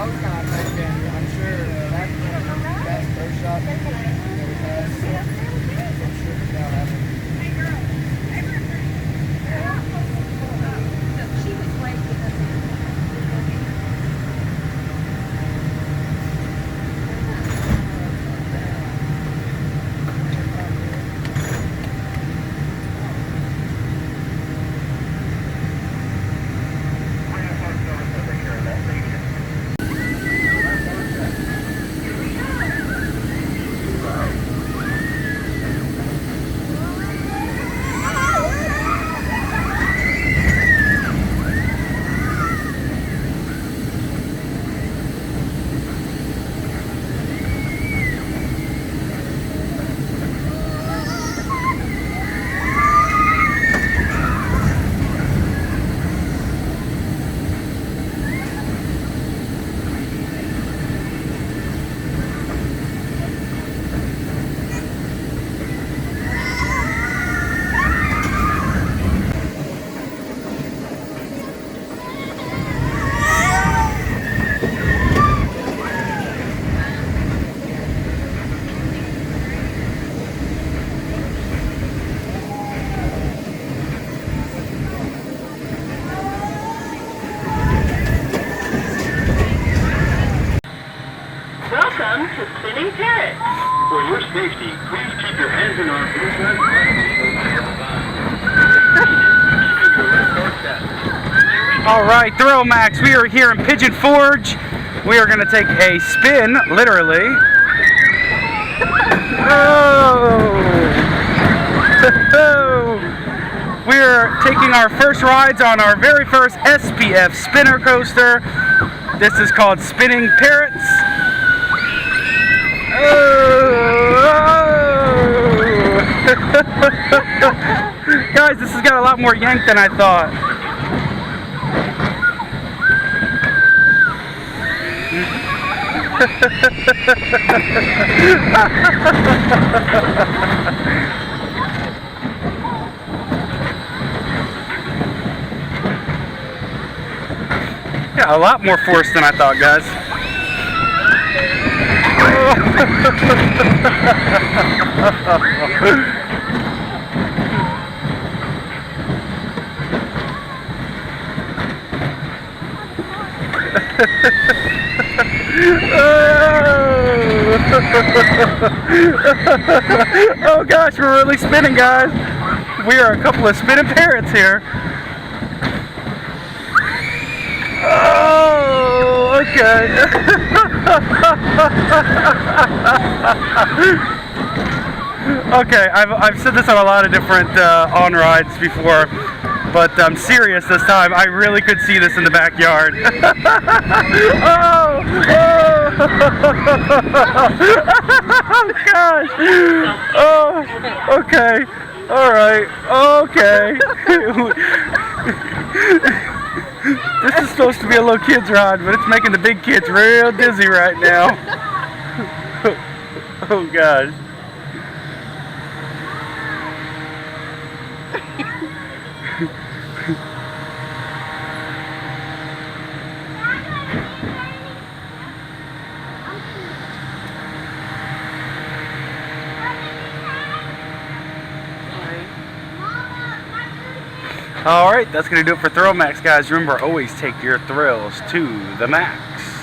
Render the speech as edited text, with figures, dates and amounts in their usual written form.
was kind of thinking, I'm sure that's first shot that we passed, so I'm sure that'll happen. She was late because Welcome to Spinning Parrots. For your safety, please keep your hands and arms inside the All right, Thrill Max, we are here in Pigeon Forge. We are going to take a spin, literally. Oh! We're taking our first rides on our very first SPF spinner coaster. This is called Spinning Parrots. Guys, this has got a lot more yank than I thought. Yeah, a lot more force than I thought, guys. Oh gosh, we're really spinning, guys. We are a couple of spinning parrots here. Oh, okay. Okay, I've said this on a lot of different on-rides before, but I'm serious this time. I really could see this in the backyard. Oh, oh gosh. Oh, okay. All right. Okay. This is supposed to be a little kid's ride, but it's making the big kids real dizzy right now. Oh gosh. Alright, that's going to do it for Thrill Max, guys. Remember, always take your thrills to the max.